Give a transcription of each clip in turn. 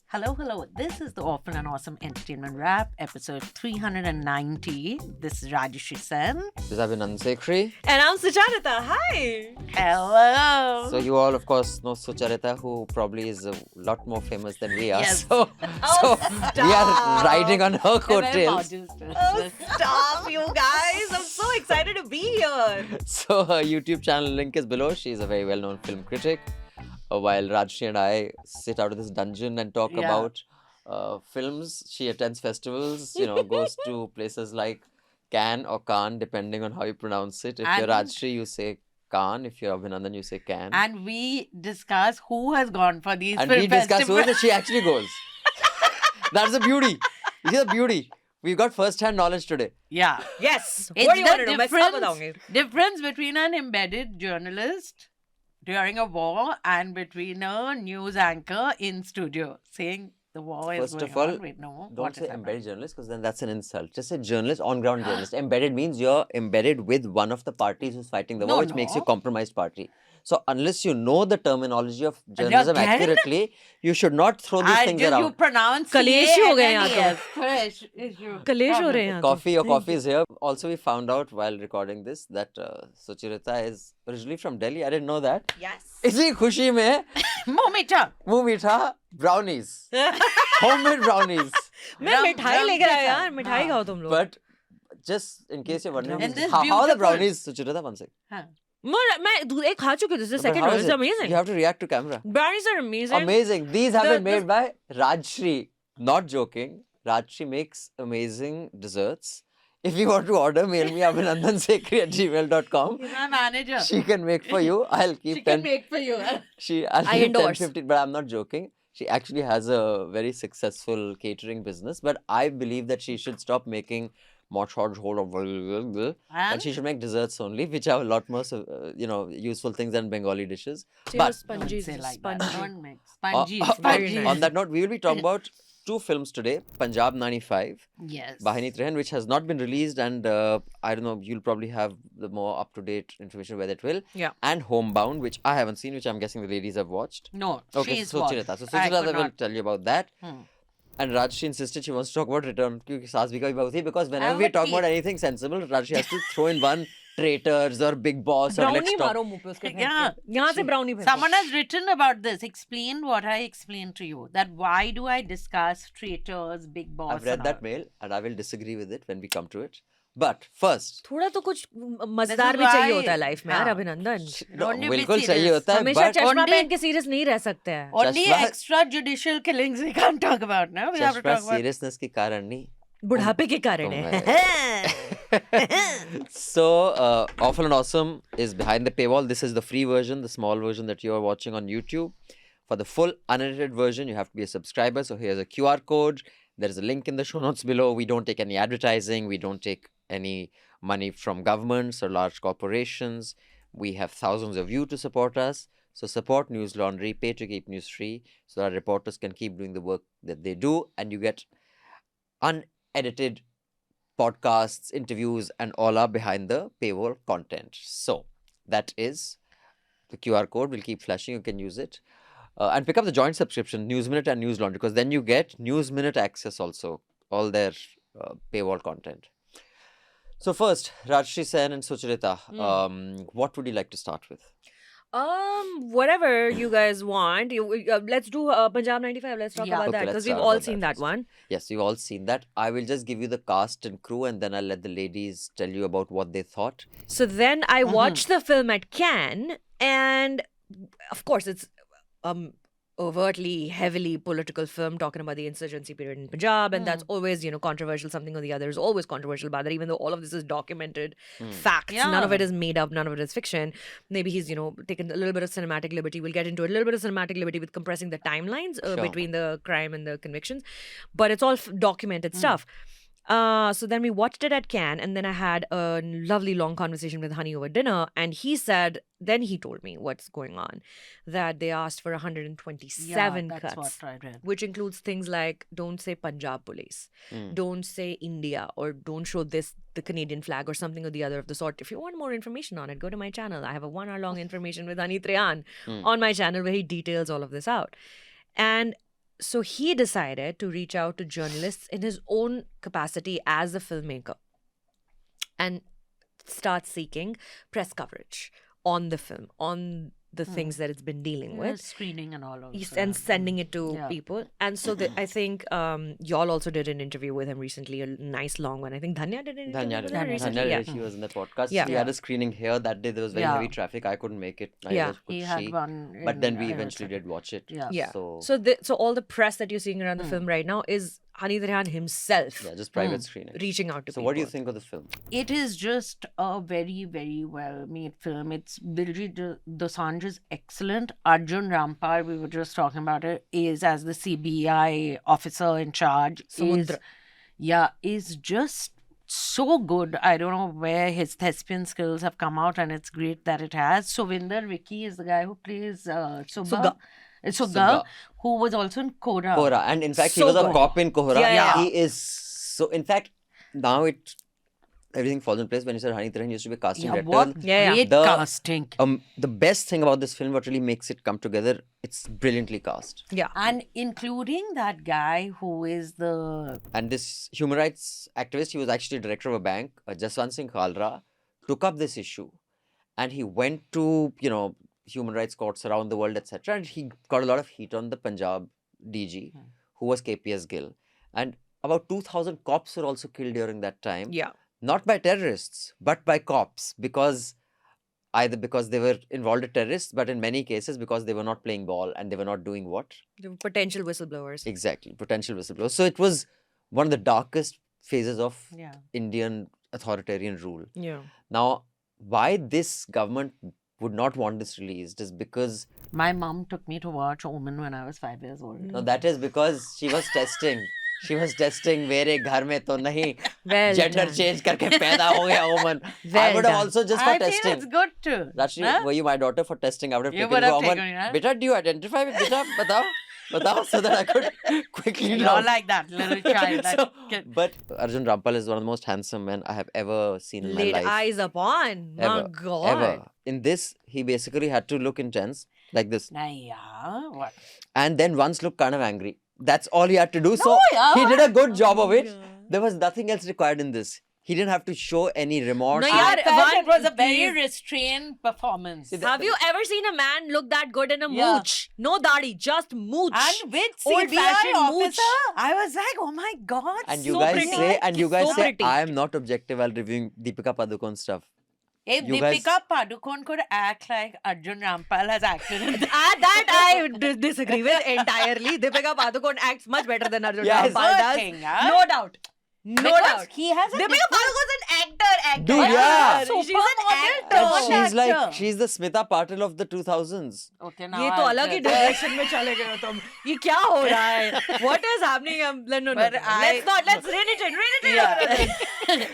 Hello, hello. This is the Awful and Awesome Entertainment Wrap, episode 390. This is Rajyasree Sen. This is Abhinandan Sekhri. And I'm Sucharita. Hi. Hello. So you all, of course, know Sucharita, who probably is a lot more famous than we are. Yes. So we are riding on her coattails. Oh, stop, you guys. I'm so excited to be here. So her YouTube channel link is below. She is a very well-known film critic. While Rajyasree and I sit out of this dungeon and talk about films, she attends festivals, goes to places like Cannes or Cannes, depending on how you pronounce it. If you're Rajyasree, you say Cannes. If you're Abhinandan, you say Cannes. And we discuss who has gone for these And film we discuss who festivals. she actually goes. That's the beauty. You see the beauty. We've got first-hand knowledge today. Yeah. Yes. It's What do you want the to know? मैं सब बताऊंगी. difference between an embedded journalist during a war and between a news anchor in studio saying the war is First going of all, on. Wait, no. Don't what say is happening? embedded journalist because then that's an insult. Just say journalist, on-ground journalist. Embedded means you're embedded with one of the parties who's fighting the war, which makes you compromised party. So unless you know the terminology of journalism accurately, you should not throw these things around. You pronounce कलेश हो गए यहाँ तो. कलेश हो रहे हैं यहाँ तो. Your coffee is here. Also, we found out while recording this that Sucharita is originally from Delhi. I didn't know that. Yes. इसी खुशी में मुंह मीठा. मुंह मीठा brownies, homemade brownies. मैं मिठाई लेकर आया यार. मिठाई खाओ तुम लोग. But just in case you're wondering, And this how are the beautiful- brownies, Sucharita? One second. हाँ. मैं दूध एक खा चुकी हूँ. This is the But second how one. is It's it? amazing. You have to react to camera. Brownies are amazing. Amazing. These have been The- made by Rajyasree. Not joking. Rajyasree makes amazing desserts. If you want to order, mail me abhinandansekhri@gmail.com. She's my manager. She can make for you. I'll keep She 10. can make for you. I'll I keep endorse. 10, 15, but I'm not joking. She actually has a very successful catering business, but I believe that she should stop making and she should make desserts only, which have a lot more, useful things than Bengali dishes. But spongy. Say like Spongy. that. Don't make spongy. Very nice. on that note, we will be talking about two films today: Punjab 95, Yes. Bahini Trehen, which has not been released, and I don't know, you'll probably have the more up-to-date information whether it will. Yeah. And Homebound, which I haven't seen, which I'm guessing the ladies have watched. No, Okay, she's Sucharita. So I could Sucharita will not. tell you about that. And Rajyasree insisted she wants to talk about Return to Saas Bhi Kabhi Bahu Thi, because whenever we talk about anything sensible, Rajyasree has to throw in one Traitors or Big Boss or Let's Brownie Talk. मारो मुंह पे उसके. Yeah. यहाँ से brownie फेंको. Someone has written about this. Explain what I explained to you. That why do I discuss traitors, big boss? I've read and that all. mail and I will disagree with it when we come to it. But first, थोड़ा तो कुछ मजेदार भी चाहिए होता है life में यार. हाँ. अभिनंदन. Don't you be बिल्कुल सही serious. होता है, हमेशा but चश्मा only- पहन के सीरियस नहीं रह सकते हैं. Only Chashma- extrajudicial killings we can't talk about now. We have to चश्मा talk about. seriousness के कारण नहीं. बुढ़ापे के कारण है. So, Awful and Awesome is behind the paywall. This is the free version, the small version that you are watching on YouTube. For the full unedited version, you have to be a subscriber. So here's a QR code. There is a link in the show notes below. We don't take any advertising. We don't take any money from governments or large corporations. We have thousands of you to support us. So support News Laundry, pay to keep news free, so that reporters can keep doing the work that they do, and you get unedited podcasts, interviews, and all are behind the paywall content. So that is the QR code. We'll keep flashing. You can use it. And pick up the joint subscription, News Minute and News Laundry, because then you get News Minute access also, all their paywall content. So first, Rajyasree Sen and Sucharita, what would you like to start with? Whatever you guys want. Let's do Punjab 95. Let's talk Yeah. about Okay, that let's because we've start all about seen that that first. one. Yes, you've all seen that. I will just give you the cast and crew, and then I'll let the ladies tell you about what they thought. So then I watched the film at Cannes, and of course it's overtly, heavily political film talking about the insurgency period in Punjab, and that's always, controversial. Something or the other is always controversial about that, even though all of this is documented facts. Yeah. None of it is made up, none of it is fiction. Maybe he's, taken a little bit of cinematic liberty. We'll get into a little bit of cinematic liberty with compressing the timelines Sure. between the crime and the convictions, but it's all documented stuff. So then we watched it at Cannes, and then I had a lovely long conversation with Honey over dinner, and he said, then he told me what's going on, that they asked for 127 Yeah, that's cuts, what I read. which includes things like don't say Punjab police, Mm. don't say India, or don't show this the Canadian flag or something or the other of the sort. If you want more information on it, go to my channel. I have a 1 hour long information with Hani Trehan Mm. on my channel where he details all of this out. And so he decided to reach out to journalists in his own capacity as a filmmaker and start seeking press coverage on the film, on the things that it's been dealing Yeah, with. screening and all of And sending it to Yeah. people. And so I think y'all also did an interview with him recently, a nice long one. I think Dhanya did an interview Dhanya with did. him recently. Dhanya Yeah. did. She was in that podcast. Yeah. We had a screening here that day. There was very Yeah. heavy traffic. I couldn't make it. Neither Yeah. could He she. had one. But then we in, eventually did watch it. Yeah. Yeah. So, So all the press that you're seeing around the film right now is Hani Trehan himself yeah, just private screening. reaching out to So people. what do you think of the film? It is just a very, very well made film. It's Diljit Dosanjh is excellent. Arjun Rampal, we were just talking about it, is as the CBI officer in charge. Samudra. Is just so good. I don't know where his thespian skills have come out, and it's great that it has. Sovinder Vicky is the guy who plays Sugga. Sugga, who was also in Kora. Kohra. And in fact, he So was a good. cop in Kohra. Yeah. He is so... In fact, now everything falls in place when you said Hani Trehan used to be a casting Yeah, director. what Yeah. great The- casting. The best thing about this film, what really makes it come together, it's brilliantly cast. Yeah. And including that guy who is the And this human rights activist, he was actually director of a bank, Jaswant Singh Khalra, took up this issue. And he went to, human rights courts around the world, etc. And he got a lot of heat on the Punjab DG, who was KPS Gill. And about 2,000 cops were also killed during that time. Yeah. Not by terrorists, but by cops, either because they were involved in terrorists, but in many cases because they were not playing ball and they were not doing what? The potential whistleblowers. Exactly, potential whistleblowers. So it was one of the darkest phases of yeah. Indian authoritarian rule. Yeah. Now, why this government would not want this released is because My mom took me to watch Omen when I was 5 years old. no, that is because she was testing. She was testing मेरे घर में तो नहीं Well gender done. change करके पैदा हो गया woman. I Well would have done. also just for I feel testing. it's good too. Actually, Huh? were you my daughter for testing? I would have You taken would you have to Aman. taken me, huh? Beta, do you identify with Beta? Batao, so that I could quickly You're know. like that little child. That So, kid. but Arjun Rampal is one of the most handsome men I have ever seen in my Laid life. eyes upon. My Ever, God. ever. In this, he basically had to look intense like this, Nah, yeah. What? and then once look kind of angry. That's all he had to do. So yeah. he did a good job of it. There was nothing else required in this. He didn't have to show any remorse. No, I yeah, felt one- it was a very please. restrained performance. Have you ever seen a man look that good in a Yeah. mooch? No dadi, just mooch. And with Old-fashioned CBI mooch. officer, I was like, oh my God. And you So guys pretty. say, and you guys So say, pretty. I am not objective while reviewing Deepika Padukone stuff. If you guys- Deepika Padukone could act like Arjun Rampal has acted in That I disagree with entirely. Deepika Padukone acts much better than Arjun Yes. Rampal Good does. thing, huh? No doubt. No Because doubt. he has a Deepika Padukone's an actor. Dude, yeah. She's an Supermodel actor. too. And she's like, actor. she's the Smita Patil of the 2000s. Okay, now ये तो I'll अलग ही tell- direction में चले गए हो तुम ये क्या हो रहा है what is happening no But let's rein it in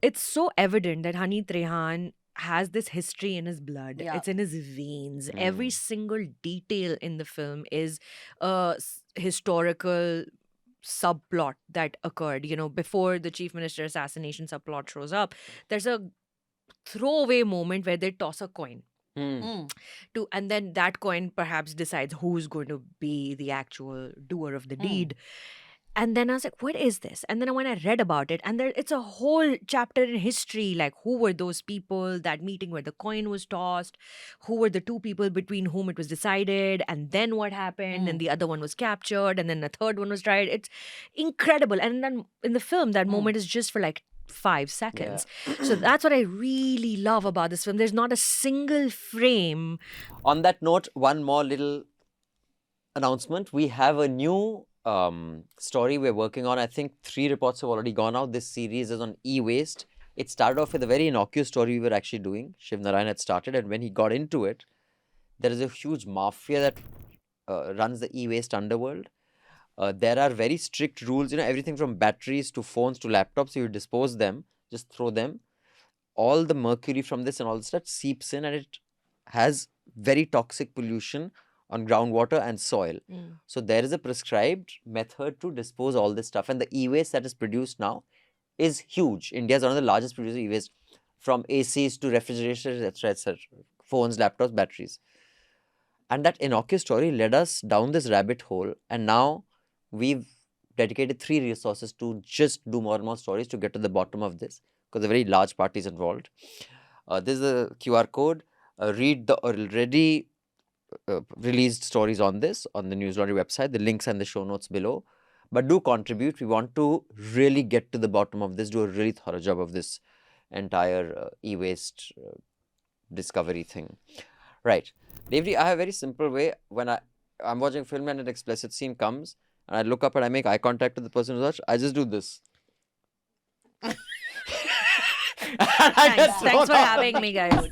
it's so evident that Hani Trehan has this history in his blood. Yeah. It's in his veins. Every single detail in the film is a historical subplot that occurred. Before the chief minister assassination subplot shows up, there's a throwaway moment where they toss a coin. Mm. And then that coin perhaps decides who's going to be the actual doer of the deed. And then I was like, what is this? And then when I read about it, and it's a whole chapter in history, like who were those people, that meeting where the coin was tossed, who were the two people between whom it was decided, and then what happened, and the other one was captured, and then the third one was tried. It's incredible. And then in the film, that moment is just for like 5 seconds. So that's what I really love about this film. There's not a single frame. On that note, one more little announcement. We have a new story we're working on. I think 3 reports have already gone out. This series is on e-waste. It started off with a very innocuous story we were actually doing. Shiv Narayan had started, and when he got into it, there is a huge mafia that runs the e-waste underworld. There are very strict rules, everything from batteries to phones to laptops. You dispose them, just throw them. All the mercury from this and all this stuff seeps in, and it has very toxic pollution on groundwater and soil. So there is a prescribed method to dispose all this stuff, and the e-waste that is produced now is huge. India is one of the largest producers of e-waste, from ACs to refrigerators, etc., phones, laptops, batteries. And that innocuous story led us down this rabbit hole, and now we've dedicated 3 resources to just do more and more stories to get to the bottom of this, because there are very large parties involved. This is the QR code. Read the already released stories on this on the News Laundry website. The links and the show notes below. But do contribute. We want to really get to the bottom of this, do a really thorough job of this entire e-waste discovery thing. Right. Devri, I have a very simple way. When I'm watching a film and an explicit scene comes, and I look up and I make eye contact with the person who's watching, I just do this. Thanks for having me, guys.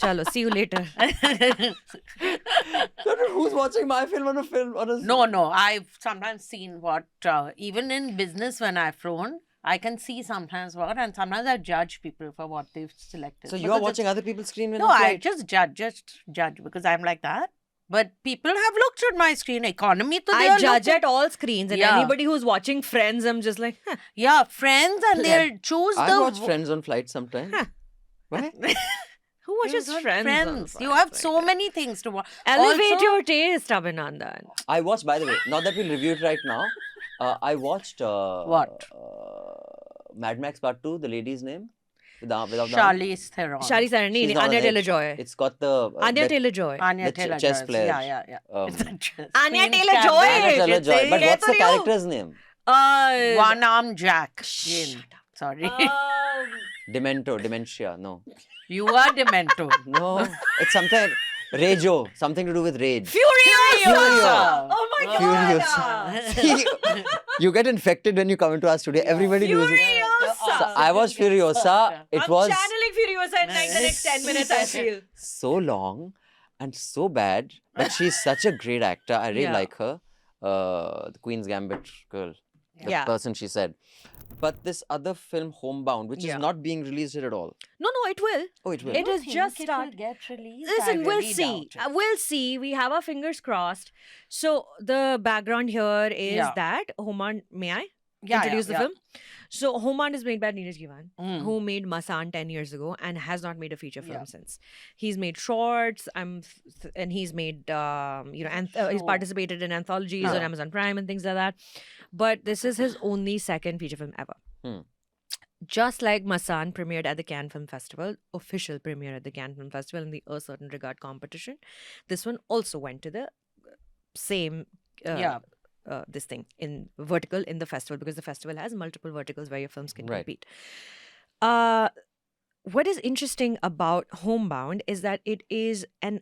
Chalo, see you later. Who's watching my film on a film? No. I've sometimes seen what, even in business when I've flown, I can see sometimes what, and sometimes I judge people for what they've selected. So you are watching other people's screen when No, you I fly? just judge because I'm like that. But people have looked at my screen. Economy, to I judge at all screens, and Yeah. anybody who's watching Friends, I'm just like, huh. Yeah, Friends, and they'll choose I the. watch Friends on flight sometimes. Huh. Why? Who watches There's Friends? Friends. on You have flights so like many things to watch. that? Elevate Also- your taste, Abhinandan. I watched, by the way, not that we'll review it right now. I watched What? Mad Max Part 2, the lady's name? Without the arm. Charlize Theron. Charlize Theron, She's nahi, not on Anya the edge. Taylor-Joy. It's got the Anya Taylor-Joy. Anya the Taylor chess Joy. player. Yeah. Um, It's a chess. Anya Queen's Taylor-Joy. Gambit. Anya Taylor-Joy. But what's the you. character's name? One arm Jack. Shut Jin. Sorry. Dementia. No. You are Demento. No. It's something. Rajo. Something to do with rage. Furiosa! Oh my Furiosa. god! See, you get infected when you come into our studio. Everybody loses. Furiosa! So I watched Furiosa. It I'm was channeling Furiosa in like the next 10 minutes, I feel. so long and so bad, but she's such a great actor. I really Yeah. like her. The Queen's Gambit girl. The Yeah. person she said. But this other film, Homebound, which Yeah. is not being released here at all. No, it will. Oh, it will. It is just It start. will get released. Listen, I we'll really see. doubt it. We'll see. We have our fingers crossed. So the background here is Yeah. that Homan, may I Yeah, introduce yeah, the film? So Homan is made by Neeraj Givan, Mm. who made Masan 10 years ago and has not made a feature film Yeah. since. He's made shorts. And he's made he's Sure. participated in anthologies on Yeah. Amazon Prime and things like that. But this is his only second feature film ever. Hmm. Just like Masan premiered at the Cannes Film Festival, official premiere at the Cannes Film Festival in the A Certain Regard competition, this one also went to the same Yeah. this thing in vertical in the festival, because the festival has multiple verticals where your films can Right. compete. What is interesting about Homebound is that it is an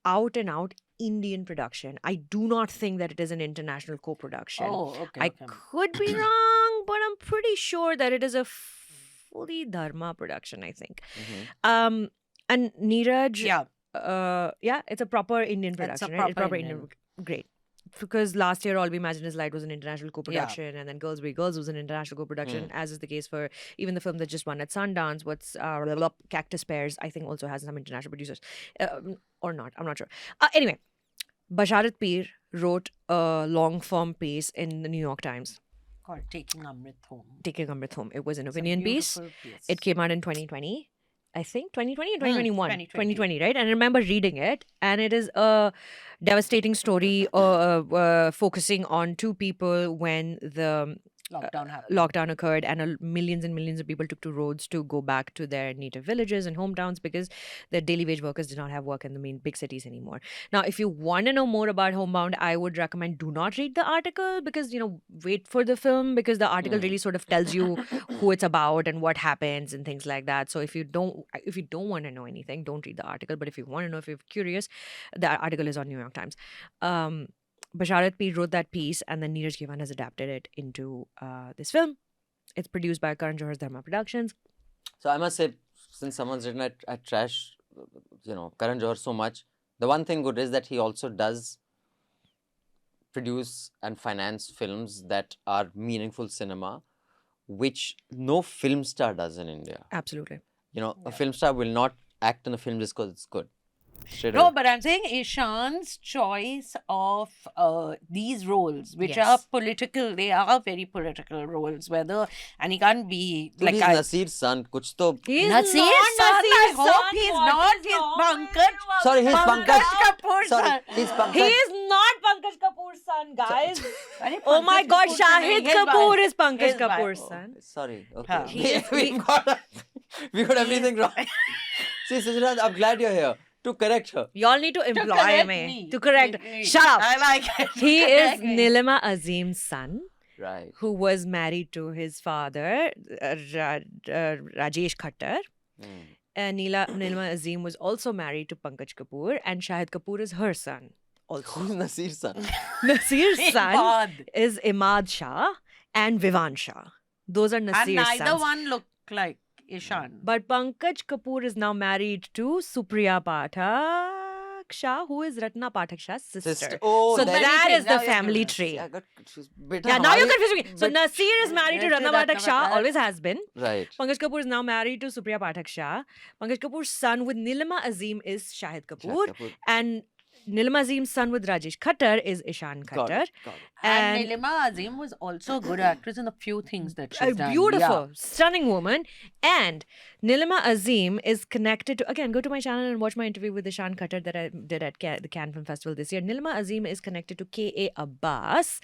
out and out Indian production. I do not think that it is an international co-production. Oh, okay. I okay. could be wrong, but I'm pretty sure that it is a fully Dharma production, I think. Mhm. And Neeraj, Yeah. it's a proper Indian It's a production, right? It's proper proper Indian. Indian. Great. Because last year, All We Imagine Is Light was an international co-production, and then Girls Be Girls was an international co-production, as is the case for even the film that just won at Sundance. Cactus Pears, I think, also has some international producers, or not. I'm not sure. Anyway, Basharat Peer wrote a long-form piece in the New York Times, Called Taking Amrit Home. Taking Amrit Home. It was an It's a opinion piece. beautiful piece. It came out in 2020. I think 2020 or 2021. 2020. 2020, right? And I remember reading it, and it is a devastating story focusing on two people when the Lockdown happened. lockdown occurred, and millions and millions of people took to roads to go back to their native villages and hometowns because their daily wage workers did not have work in the main big cities anymore. Now, if you want to know more about Homebound, I would recommend do not read the article, because wait for the film, because the article really sort of tells you who it's about and what happens and things like that. So if you don't want to know anything, don't read the article. But if you want to know, if you're curious, the article is on New York Times. Basharat Peer wrote that piece, and then Neeraj Givan has adapted it into this film. It's produced by Karan Johar's Dharma Productions. So I must say, since someone's written at trash, Karan Johar so much, the one thing good is that he also does produce and finance films that are meaningful cinema, which no film star does in India. Absolutely. You know, a film star will not act in a film just because it's good. Straight No, away. but I'm saying Ishan's choice of these roles, which are Yes. political, they are very political roles. And he can't be Dude, like he's Nasir's son. Kuch to. He's Nasir's son. I hope he's not. He's Pankaj. Sorry, he's Pankaj. Kapoor's Sorry, son. he's Pankaj. He is not Pankaj Kapoor's son, guys. Arey, Oh my Pankaj God, Kapoor's son Shahid his Kapoor wife. is Pankaj His wife. Kapoor's Oh. son. Sorry. Okay. Huh. We got everything wrong. See, Sushant, I'm glad you're here to correct her. Y'all need to To employ correct me. To correct. Me. Shut up. I like it. He is Correct me. Nilima Azim's son, Right. who was married to his father, Rajesh Khattar. Hmm. And Nilima Azim was also married to Pankaj Kapoor, and Shahid Kapoor is her son. Also, Who's Nasir's son? Nasir's son God. is Imad Shah and Vivan Shah. Those are And Nasir's neither sons. one look like Ishan. But Pankaj Kapoor is now married to Supriya Pathak Shah, who is Ratna Pathak Shah's sister. Oh, So that that is is now the you're family confused. tree. I got confused. Beta, Yeah, now you're hamari- confusing me. So but- Nasir is married to Yes, Ratna Ratna Pathak Shah, Pathak. always has been. Right. Pankaj Kapoor is now married to Supriya Pathak Shah. Pankaj Kapoor's son with Nilima Azim is Shahid Kapoor. And Nilima Azim's son with Rajesh Khattar is Ishan Got Khattar. it. Got it. And And Nilima Azim was also a good actress in a few things that a she's done. beautiful, stunning woman. And Nilima Azim is connected to, again, go to my channel and watch my interview with Ishan Khattar that I did at the Cannes Film Festival this year. Nilima Azim is connected to K.A. Abbas,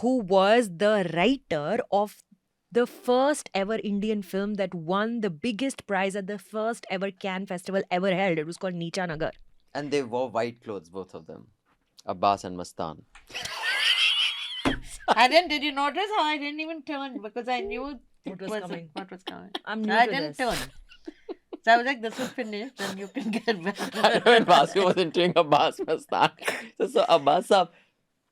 who was the writer of the first ever Indian film that won the biggest prize at the first ever Cannes Festival ever held. It was called Neecha Nagar. And they wore white clothes, both of them. Abbas and Mastan. Did you notice how I didn't even turn because I knew What was coming. What was coming. I'm new I to didn't this. turn. So I was like, this is finished and you can get back. when Basu was entering Abbas Mastan. So Abbas साहब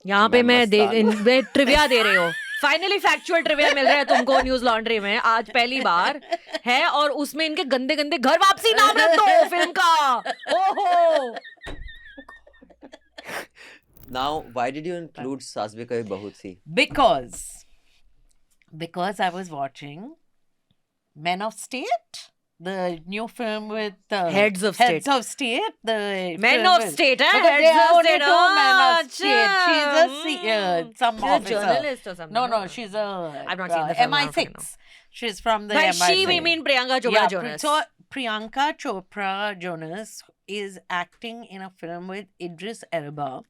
यहाँ पे मैं Mastan. Trivia दे रही हूँ finally factual trivia मिल रहा है तुमको news laundry में आज पहली बार है और उसमें इनके गंदे गंदे घर वापसी नाम रख दो फिल्म का ओहो Now, why did you include Saas Bhi Kabhi Bahu Thi? Because I was watching Men of State, the new film with Heads of Heads State. of State, the Men film of with- State, eh? Because Heads there are of only State. two Men Oh, of State. She's some she's a officer. journalist or something. No, she's a I've not seen the film, I don't fucking know. MI6. She's from the By MI6. she we mean Priyanka Chopra Yeah, Jonas. So Priyanka Chopra Jonas is acting in a film with Idris Elba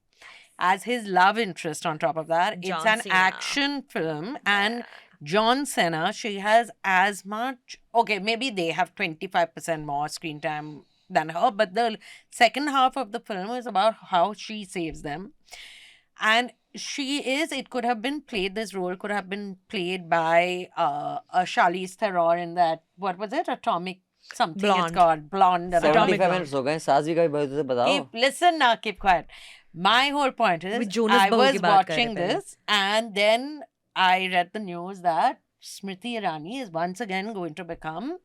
as his love interest on top of that. It's John an Cena. action film and John Cena, she has as much, okay, maybe they have 25% more screen time than her, but the second half of the film is about how she saves them. And it could have been played, this role could have been played by a Charlize Theron in that, what was it? Atomic something Blonde. it's called. Blonde. or Atomic 75 minutes हो गए सास भी कभी बहू थी तो बताओ Listen now, keep quiet. My whole point is, With Jonas I Bahu was की बात कर रहे watching पहले। this and then I read the news that Smriti Irani is once again going to become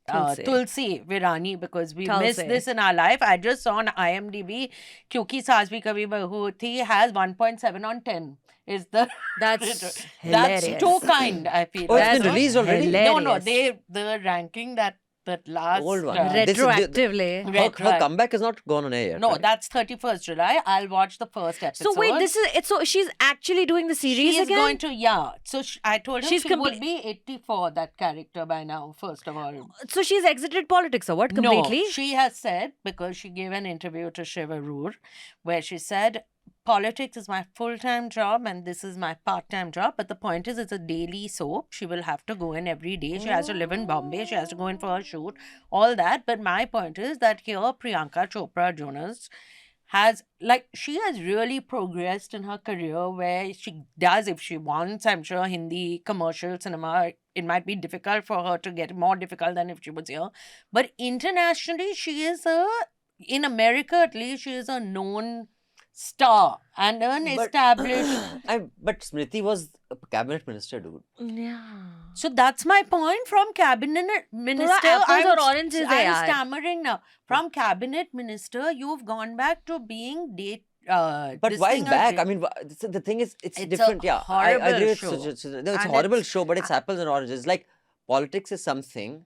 Tulsi Virani because we missed Tulsi. this in our life. I just saw on IMDb, Kyunki Saas Bhi Kabhi Bahu Thi has 1.7 on 10. Is the That's that's hilarious. too kind, I feel. Oh, it's That's been released already? No, hilarious. the ranking that last Old one. This is- Retroactively. her comeback is not gone on air yet No, right? that's 31st July. I'll watch the first episode. So wait, so she's actually doing the series She is again? going to, So I told her She's she would be 84, that character by now, first of all. So she's exited politics or what? Completely? No, she has said, because she gave an interview to Shiva Roor, where she said, politics is my full-time job and this is my part-time job. But the point is, it's a daily soap. She will have to go in every day. She has to live in Bombay. She has to go in for her shoot. All that. But my point is that here, Priyanka Chopra Jonas she has really progressed in her career where she does, if she wants, I'm sure Hindi commercial cinema, it might be difficult for her to get, more difficult than if she was here. But internationally, in America at least, she is a known star and an established. But Smriti was a cabinet minister, dude. Yeah. So that's my point. From cabinet minister, apples or oranges hai I'm yaar. stammering now. From cabinet minister, you've gone back to being But this why is thing back? again. I mean, the thing is, it's It's a different. Yeah, I horrible agree with show. no, it's a And horrible it's show, but it's apples and oranges. Like politics is something